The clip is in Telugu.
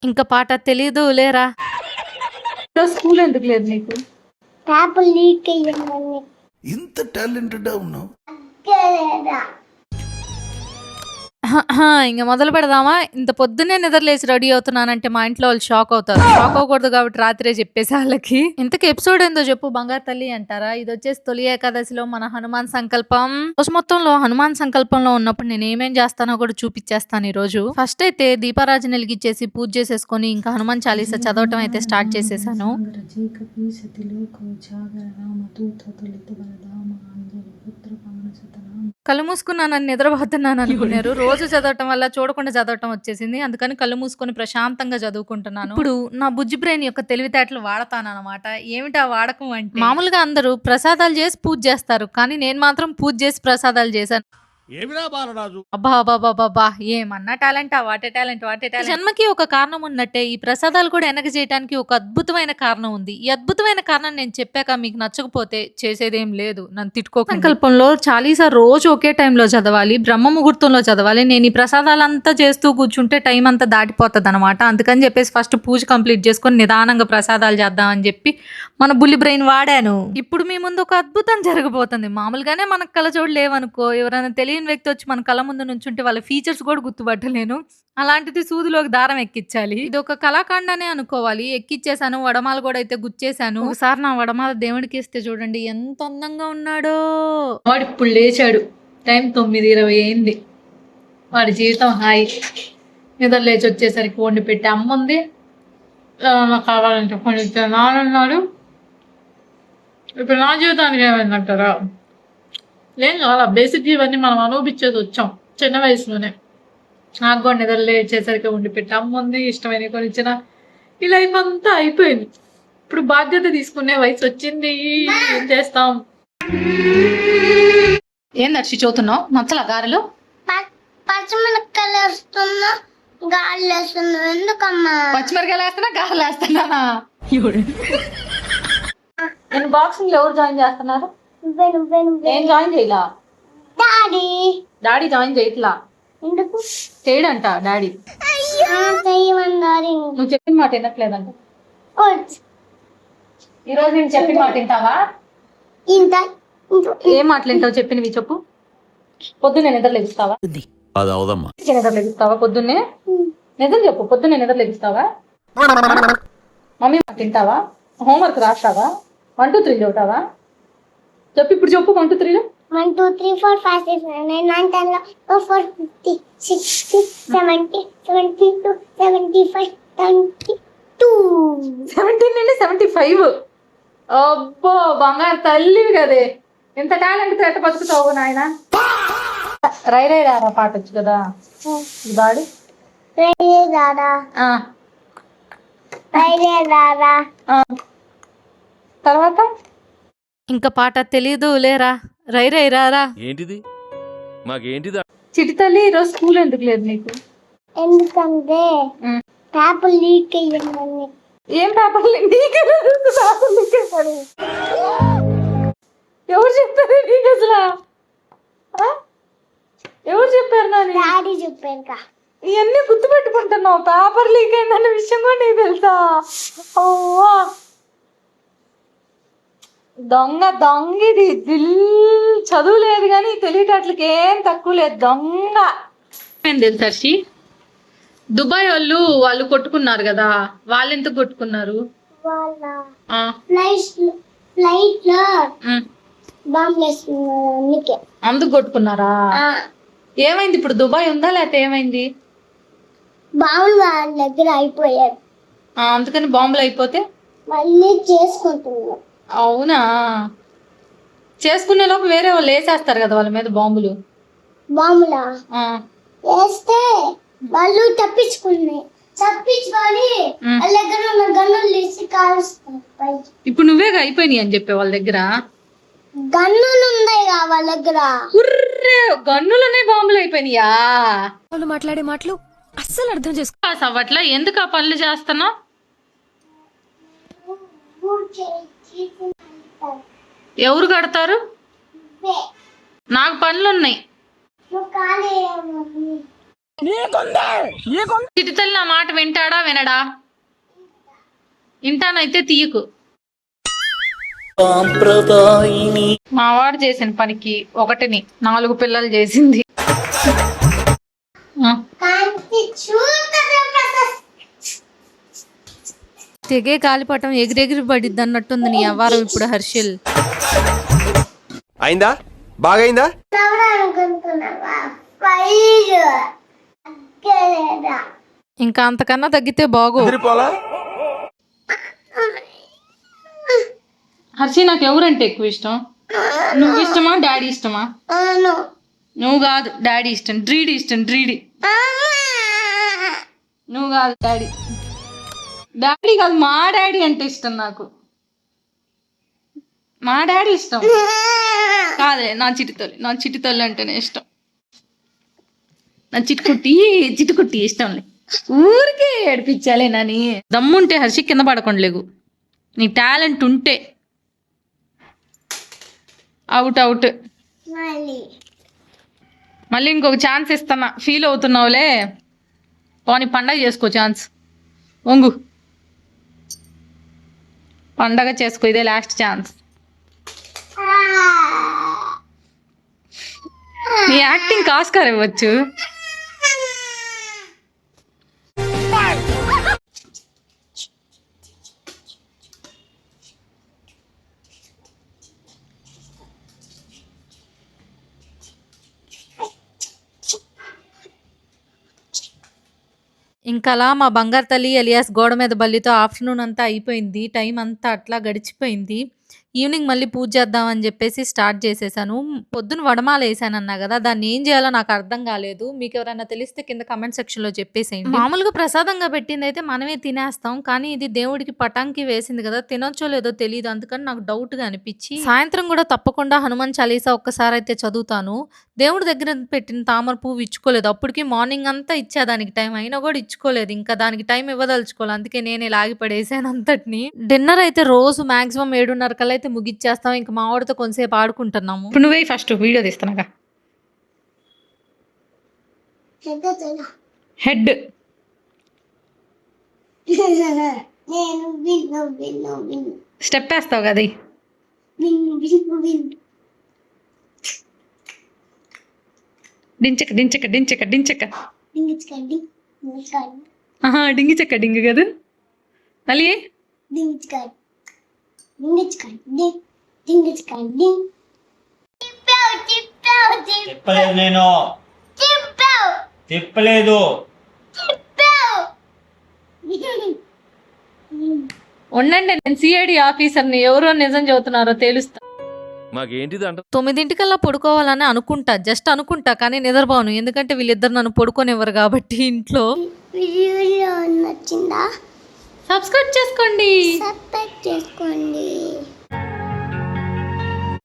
ఇంకా పాట తెలీదు లేరా. స్కూల్ ఎందుకు లేదు నీకు? పేపర్ లీక్ అయ్యిందని. ఇంత టాలెంటెడ్ ఉన్నావు. ఇంకా మొదలు పెడదామా? ఇంత పొద్దున్నే నిద్రలేసి రెడీ అవుతున్నానంటే మా ఇంట్లో వాళ్ళు షాక్ అవుతారు. షాక్ అవ్వకూడదు కాబట్టి రాత్రే చెప్పేసి వాళ్ళకి. ఇంతకు ఎపిసోడ్ ఏందో చెప్పు బంగారు తల్లి అంటారా? ఇది వచ్చేసి తొలి ఏకాదశిలో మన హనుమాన్ సంకల్పం. రోజు మొత్తంలో హనుమాన్ సంకల్పంలో ఉన్నప్పుడు నేను ఏమేం చేస్తానో కూడా చూపించేస్తాను ఈ రోజు. ఫస్ట్ అయితే దీపారాజన వెలిగించేసి పూజ చేసేసుకొని ఇంకా హనుమాన్ చాలీసా చదవటం అయితే స్టార్ట్ చేసేసాను. కళ్ళు మూసుకున్నానని నిద్రపోతున్నాను అనుకున్నారు. రోజు చదవటం వల్ల చూడకుండా చదవటం వచ్చేసింది. అందుకని కళ్ళు మూసుకొని ప్రశాంతంగా చదువుకుంటున్నాను. ఇప్పుడు నా బుజ్జి బ్రెయిన్ యొక్క తెలివితేటలు వాడతాను అనమాట. ఏమిటా వాడకం అంటే, మామూలుగా అందరూ ప్రసాదాలు చేసి పూజ చేస్తారు, కానీ నేను మాత్రం పూజ చేసి ప్రసాదాలు చేశాను. అబ్బా ఏమన్నా టాలెంట్, వాటే టాలెంట్. జన్మకి ఒక కారణం ఉన్నట్టే ఈ ప్రసాదాలు కూడా వెనక చేయడానికి ఒక అద్భుతమైన కారణం ఉంది. ఈ అద్భుతమైన కారణం నేను చెప్పాక మీకు నచ్చకపోతే చేసేదేం లేదు, నన్ను తిట్టుకోకండి. సంకల్పంలో చాలీసా రోజు ఒకే టైంలో చదవాలి, బ్రహ్మ ముహూర్తంలో చదవాలి. నేను ఈ ప్రసాదాలంతా చేస్తూ కూర్చుంటే టైం అంతా దాటిపోతుంది అనమాట. అందుకని చెప్పేసి ఫస్ట్ పూజ కంప్లీట్ చేసుకొని నిదానంగా ప్రసాదాలు చేద్దామని చెప్పి మన బుల్లి బ్రెయిన్ వాడాను. ఇప్పుడు మీ ముందు ఒక అద్భుతం జరగబోతుంది. మామూలుగానే మనకు కళ్ళజోడు లేవనుకో, ఎవరైనా తెలియని వ్యక్తి వచ్చి మన కళ్ళ ముందు నుంచుంటే వాళ్ళ ఫీచర్స్ కూడా గుర్తుపట్టలేను. అలాంటిది సూదిలోకి దారం ఎక్కించాలి. ఇది ఒక కళాఖండనే అనుకోవాలి. ఎక్కిచ్చేసాను. వడమాల కూడా అయితే గుచ్చేసాను. ఒకసారి నా వడమాల దేవుడికి ఇస్తే చూడండి ఎంత అందంగా ఉన్నాడో. వాడు ఇప్పుడు లేచాడు. టైం 9:20 అయింది. వాడి జీవితం హాయి. నిద్ర లేచి వచ్చేసరికి వండి పెట్టి అమ్మ ఉంది. నాకు కావాలంటే కొన్ని నానున్నాడు. ఇప్పుడు నా జీవితానికి ఏమైందంటారా? ఏం కావాలా, బేసిక్ ఇవన్నీ మనం అనుభవించేది వచ్చాం చిన్న వయసులోనే. నాకు కూడా నిద్ర లేచేసరికి వండి పెట్టి అమ్మ ఉంది, ఇష్టమైన కొని ఇచ్చిన. ఈ లైఫ్ అంతా అయిపోయింది. ఇప్పుడు బాధ్యత తీసుకునే వయసు వచ్చింది. ఏం చేస్తాం? ఏం నడిచి చూస్తున్నావు? నచ్చలా గారెలు? పచ్చిమిరపకాయలు వేస్తున్నా, గాలి వేస్తున్నా. ఎందుకమ్మా పచ్చిమిరకాయలు వేస్తున్నా, గారెలు వేస్తున్నానా? నేను బాక్సింగ్ ఎవరు జాయిన్ చేస్తున్నారు? నేను జాయిన్ చేయలా. డాడీ జాయిన్ చేయట్లా. ఎందుకు చేయడంట డాడీ. నువ్వు చెప్పిన మాట వినట్లేదంట. ఈరోజు నేను చెప్పిన మాట వింటావా? ఏం మాటలు వింటావు? చెప్పినవి చెప్పు. పొద్దున్నే నిద్ర లెగుస్తావా? నిద్ర లెగుస్తావా? పొద్దున్నే నిద్ర చెప్పు. పొద్దున్నే నిద్ర లెగుస్తావా? మమ్మీ మాట వింటావా? హోంవర్క్ రాస్తావా? 1 2 3 చదువుతావా? చెప్పు ఇప్పుడు చెప్పు. 1 2 3 1 2 3 4 5 6 7 8 9 10 11 12 50 60 70 72 75 72 17 నుండి 75. అబ్బో బంగారు తల్లివి కదే. ఇంత టాలెంట్ ఎట్ట బతుకుతావు నాయన? రై రై రారా పాట వచ్చు కదా. బాడు తర్వాత ఇంకా పాట తెలీదు లేరా. రై రై రారా. ఏంటిది? మాకేంటిది? చిటి తల్లి ఈరోజు స్కూల్ ఎందుకు లేదు నీకు? ఎందుకంటే పేపర్ లీక్ అయ్యిందని. ఏం పేపర్ లీక్? ఎవరు చెప్పారు నీకు అసలు? ఎవరు చెప్పారు? డాడీ చెప్పారు. ఇవన్నీ గుర్తు పెట్టుకుంటున్నావు. పేపర్ లీక్ అయిందన్న విషయం కూడా నీకు తెలుసా? ఓ దొంగ దొంగిది. చదువు లేదు కానీ తెలియటట్లకి ఏం తక్కువ లేదు. దొంగ ఏం తెలుసర్షి? దుబాయ్ వాళ్ళు కొట్టుకున్నారు కదా. వాళ్ళు ఎంత కొట్టుకున్నారు? అందుకు కొట్టుకున్నారా? ఏమైంది ఇప్పుడు? దుబాయ్ ఉందా లేకపోతే ఏమైంది? బాంబులు వాళ్ళ దగ్గర అయిపోయారు. అందుకని బాంబులు అయిపోతే మళ్ళీ చేసుకుంటున్నారు. అవునా? చేసుకునే లోపు వేరే వాళ్ళు వేసేస్తారు కదా వాళ్ళ మీద బాంబులు. బాంబులా వేస్తే వాళ్ళు తప్పించుకొని వాళ్ళ దగ్గర ఉన్న గన్నులు తీసి కాలుస్తారు. ఇప్పుడు నువ్వేగా అయిపోయినాయి అని చెప్పే వాళ్ళ దగ్గర. గన్నులు ఉన్నాయి వాళ్ళ దగ్గర. గన్నులనే బాంబులు అయిపోయినాయా? వాళ్ళు మాట్లాడే మాటలు అస్సలు అర్థం చేసుకో. అవ్వట్లా. ఎందుకు ఆ పనులు చేస్తున్నావు? ఎవరు కడతారు? నాకు పనులు ఉన్నాయి. చిటితల్లి నా మాట వింటాడా వినడా? వింటానైతే తీయకు. మా వాడు చేసిన పనికి ఒకటిని 4 పిల్లలు చేసింది. కాంతి చూడరా ప్రసాద్. తెగే గాలిపటం ఎగిరెగిరి పడిద్ది అన్నట్టుంది నీ అవ్వారం ఇప్పుడు హర్షిల్. అయిందా? బాగైందా? అనుకుంటున్నావా? ఫైల్ అక్కలేదా? ఇంకా అంతకన్నా తగ్గితే బాగో. హర్షి నాకు ఎవరంటే ఎక్కువ ఇష్టం? నువ్వు ఇష్టమా డాడీ ఇష్టమా? అవును. నువ్వు కాదు డాడీ ఇష్టం. డ్రీడీ ఇష్టం. డ్రీడీ. నువ్వు కాదు డాడీ. డాడీ కాదు మా డాడీ అంటే ఇష్టం నాకు. మా డాడీ ఇష్టం కాదే నా చిటితల్లి అంటేనే ఇష్టం. నా చిట్టుకుట్టి ఇష్టంలే. ఊరికే ఏడిపించాలే నాని. దమ్ముంటే హర్షి కింద పడకుండా లేవు. నీ టాలెంట్ ఉంటే అవుట్. మళ్ళీ ఇంకొక ఛాన్స్ ఇస్తున్నా. ఫీల్ అవుతున్నావులే. పోనీ పండగ చేసుకో. ఛాన్స్ వంగు పండగ చేసుకో. ఇదే లాస్ట్ ఛాన్స్. నీ యాక్టింగ్ ఆస్కార్ ఇవ్వచ్చు. ఇంకలా మా బంగారు తల్లి ఎలియాస్ గోడ మీద బల్లితో ఆఫ్టర్నూన్ అంతా అయిపోయింది. టైం అంతా అట్లా గడిచిపోయింది. ఈవినింగ్ మళ్ళీ పూజ చేద్దామని చెప్పేసి స్టార్ట్ చేసేసాను. పొద్దున వడమాల వేసాను అన్నా కదా, దాన్ని ఏం చేయాలో నాకు అర్థం కాలేదు. మీకు ఎవరైనా తెలిస్తే కింద కమెంట్ సెక్షన్లో చెప్పేసేయండి. మామూలుగా ప్రసాదంగా పెట్టింది అయితే మనమే తినేస్తాం, కానీ ఇది దేవుడికి పటాంకి వేసింది కదా, తినొచ్చో లేదో తెలియదు. అందుకని నాకు డౌట్గా అనిపించి సాయంత్రం కూడా తప్పకుండా హనుమాన్ చాలీసా ఒక్కసారి అయితే చదువుతాను. దేవుడి దగ్గర పెట్టిన తామర పువ్వు ఇచ్చుకోలేదు. అప్పటికి మార్నింగ్ అంతా ఇచ్చా దానికి టైం అయినా కూడా ఇచ్చుకోలేదు. ఇంకా దానికి టైం ఇవ్వదలుచుకోవాలి. అందుకే నేనే లాగి పడేసాను అంతటిని. డిన్నర్ అయితే రోజు మాక్సిమం 7:30 కల్లా అయితే ముగిచ్చేస్తాం. ఇంకా మా వాడితో కొంతసేపు ఆడుకుంటున్నాము. ఇప్పుడు నువ్వే ఫస్ట్ వీడియో తీస్తున్నాగా. హెడ్ స్టెప్ వేస్తావు కదా. డించక డించక డించక డించక డింగి చెక్క డింగి కదా. మళ్ళీ తిప్పలేదు. నేను తిప్పలేదు. ఉండండి, నేను సిఐడి ఆఫీసర్ని. ఎవరో నిజం చెబుతున్నారో తెలుస్తా. మాకేంటిది అంట? 9:00కల్లా పడుకోవాలని అనుకుంటా, జస్ట్ అనుకుంటా, కానీ నిద్రపోను. ఎందుకంటే వీళ్ళిద్దరు నన్ను పడుకోనివ్వరు కాబట్టి ఇంట్లో. వీడియో నచ్చిందా? సబ్స్క్రైబ్ చేసుకోండి. సబ్స్క్రైబ్ చేసుకోండి.